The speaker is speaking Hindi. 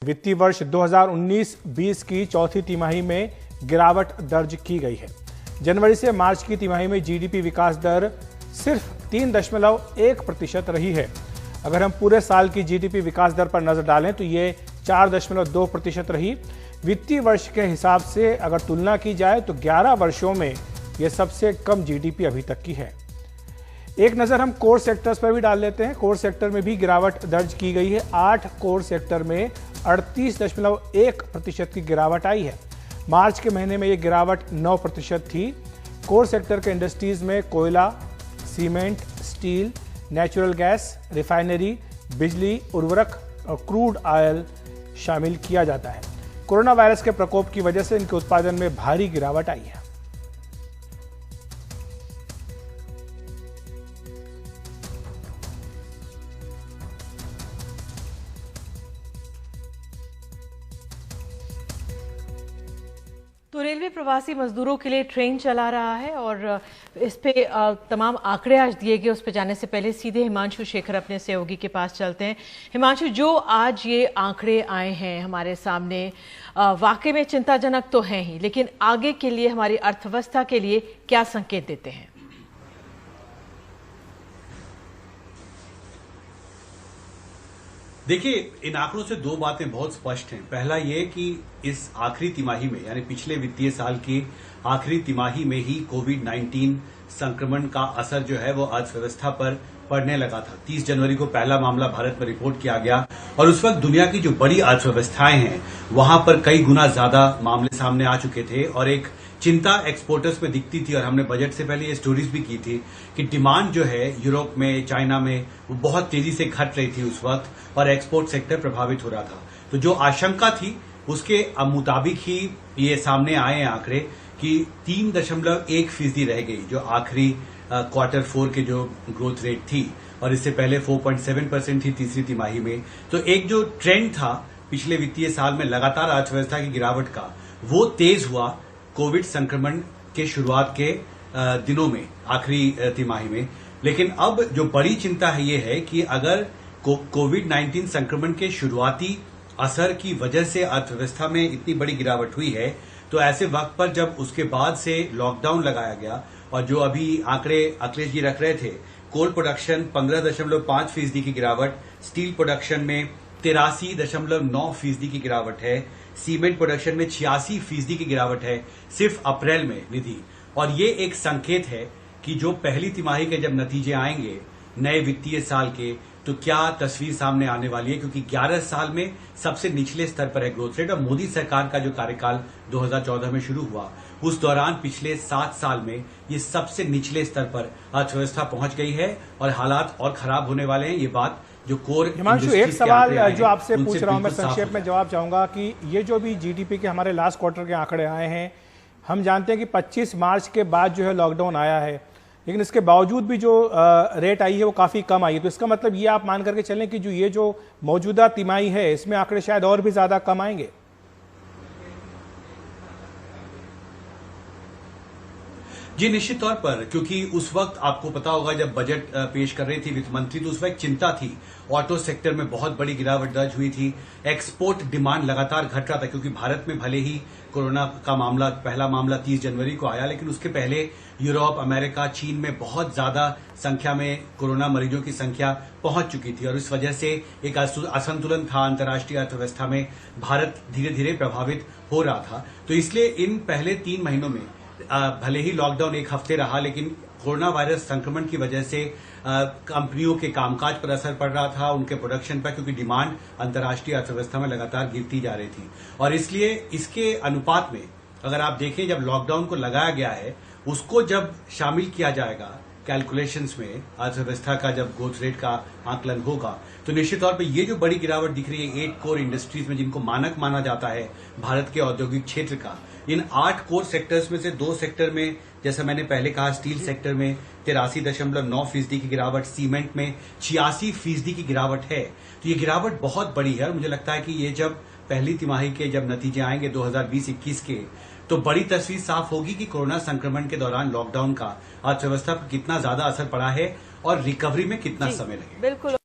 वित्तीय वर्ष 2019-20 की चौथी तिमाही में गिरावट दर्ज की गई है। जनवरी से मार्च की तिमाही में जीडीपी विकास दर सिर्फ 3.1% रही है। अगर हम पूरे साल की जीडीपी विकास दर पर नजर डालें तो ये 4.2% रही। वित्तीय वर्ष के हिसाब से अगर तुलना की जाए तो 11 वर्षों में यह सबसे कम जीडीपी अभी तक की है। एक नजर हम कोर सेक्टर्स पर भी डाल लेते हैं। कोर सेक्टर में भी गिरावट दर्ज की गई है। 8 कोर सेक्टर में 38.1% की गिरावट आई है। मार्च के महीने में यह गिरावट 9% थी। कोर सेक्टर के इंडस्ट्रीज में कोयला, cement, steel, natural gas, refinery, बिजली, उर्वरक और क्रूड ऑयल शामिल किया जाता है। कोरोना वायरस के प्रकोप की वजह से इनके उत्पादन में भारी गिरावट आई है। तो रेलवे प्रवासी मजदूरों के लिए ट्रेन चला रहा है और इस पे तमाम आंकड़े आज दिए गए। उस पे जाने से पहले सीधे हिमांशु शेखर अपने सहयोगी के पास चलते हैं। हिमांशु, जो आज ये आंकड़े आए हैं हमारे सामने, वाकई में चिंताजनक तो हैं ही, लेकिन आगे के लिए हमारी अर्थव्यवस्था के लिए क्या संकेत देते हैं? देखिए, इन आंकड़ों से दो बातें बहुत स्पष्ट हैं। पहला ये कि इस आखिरी तिमाही में, यानी पिछले वित्तीय साल की आखिरी तिमाही में ही कोविड-19 संक्रमण का असर जो है वो अर्थव्यवस्था पर पड़ने लगा था। 30 जनवरी को पहला मामला भारत में रिपोर्ट किया गया और उस वक्त दुनिया की जो बड़ी अर्थव्यवस्थाएं हैं वहां पर कई गुना ज्यादा मामले सामने आ चुके थे और एक चिंता एक्सपोर्टर्स में दिखती थी। और हमने बजट से पहले ये स्टोरीज भी की थी कि डिमांड जो है यूरोप में, चाइना में, वो बहुत तेजी से घट रही थी उस वक्त और एक्सपोर्ट सेक्टर प्रभावित हो रहा था। तो जो आशंका थी उसके मुताबिक ही ये सामने आए हैं आंकड़े कि 3.1% रह गई जो आखिरी क्वार्टर 4 के जो ग्रोथ रेट थी, और इससे पहले 4.7% थी तीसरी तिमाही में। तो एक जो ट्रेंड था पिछले वित्तीय साल में लगातार अर्थव्यवस्था की गिरावट का, वो तेज हुआ कोविड संक्रमण के शुरुआत के दिनों में, आखिरी तिमाही में। लेकिन अब जो बड़ी चिंता है ये है कि अगर कोविड-19 संक्रमण के शुरुआती असर की वजह से अर्थव्यवस्था में इतनी बड़ी गिरावट हुई है, तो ऐसे वक्त पर जब उसके बाद से लॉकडाउन लगाया गया और जो अभी आंकड़े अखिलेश जी रख रहे थे, कोल प्रोडक्शन 15.5% की गिरावट, स्टील प्रोडक्शन में 83.9% की गिरावट है, सीमेंट प्रोडक्शन में 86% की गिरावट है सिर्फ अप्रैल में, निधि। और ये एक संकेत है कि जो पहली तिमाही के जब नतीजे आएंगे नए वित्तीय साल के, तो क्या तस्वीर सामने आने वाली है, क्योंकि 11 साल में सबसे निचले स्तर पर है ग्रोथ रेट। और मोदी सरकार का जो कार्यकाल 2014 में शुरू हुआ, उस दौरान पिछले 7 साल में ये सबसे निचले स्तर पर अर्थव्यवस्था पहुंच गई है और हालात और खराब होने वाले हैं। ये बात जो कोर हिमांशु, एक सवाल जो आपसे पूछ रहा हूं, मैं संक्षेप में जवाब चाहूंगा कि ये जो भी जीडीपी के हमारे लास्ट क्वार्टर के आंकड़े आए हैं, हम जानते हैं कि 25 मार्च के बाद जो है लॉकडाउन आया है, लेकिन इसके बावजूद भी जो रेट आई है वो काफी कम आई है। तो इसका मतलब ये आप मान करके चलें कि जो ये जो मौजूदा तिमाही है इसमें आंकड़े शायद और भी ज्यादा कम आएंगे। जी, निश्चित तौर पर, क्योंकि उस वक्त आपको पता होगा जब बजट पेश कर रही थी वित्त मंत्री, तो उस वक्त चिंता थी। ऑटो सेक्टर में बहुत बड़ी गिरावट दर्ज हुई थी। एक्सपोर्ट डिमांड लगातार घट रहा था, क्योंकि भारत में भले ही कोरोना का मामला, पहला मामला 30 जनवरी को आया, लेकिन उसके पहले यूरोप, अमेरिका, चीन में बहुत ज्यादा संख्या में कोरोना मरीजों की संख्या पहुंच चुकी थी और इस वजह से एक असंतुलन था अंतर्राष्ट्रीय अर्थव्यवस्था में। भारत धीरे धीरे प्रभावित हो रहा था। तो इसलिए इन पहले 3 महीनों में भले ही लॉकडाउन 1 हफ्ते रहा, लेकिन कोरोना वायरस संक्रमण की वजह से कंपनियों के कामकाज पर असर पड़ रहा था, उनके प्रोडक्शन पर, क्योंकि डिमांड अंतर्राष्ट्रीय अर्थव्यवस्था में लगातार गिरती जा रही थी। और इसलिए इसके अनुपात में अगर आप देखें, जब लॉकडाउन को लगाया गया है, उसको जब शामिल किया जाएगा कैलकुलेशंस में, अर्थव्यवस्था का जब ग्रोथ रेट का आकलन होगा, तो निश्चित तौर पे ये जो बड़ी गिरावट दिख रही है 8 कोर इंडस्ट्रीज में, जिनको मानक माना जाता है भारत के औद्योगिक क्षेत्र का, इन 8 कोर सेक्टर्स में से 2 सेक्टर में, जैसा मैंने पहले कहा, स्टील सेक्टर में 83.9% की गिरावट, सीमेंट में 86% की गिरावट है। तो ये गिरावट बहुत बड़ी है और मुझे लगता है कि ये जब पहली तिमाही के जब नतीजे आएंगे 2020-21 के, तो बड़ी तस्वीर साफ होगी कि कोरोना संक्रमण के दौरान लॉकडाउन का अर्थव्यवस्था पर कितना ज्यादा असर पड़ा है और रिकवरी में कितना समय लगेगा। बिल्कुल।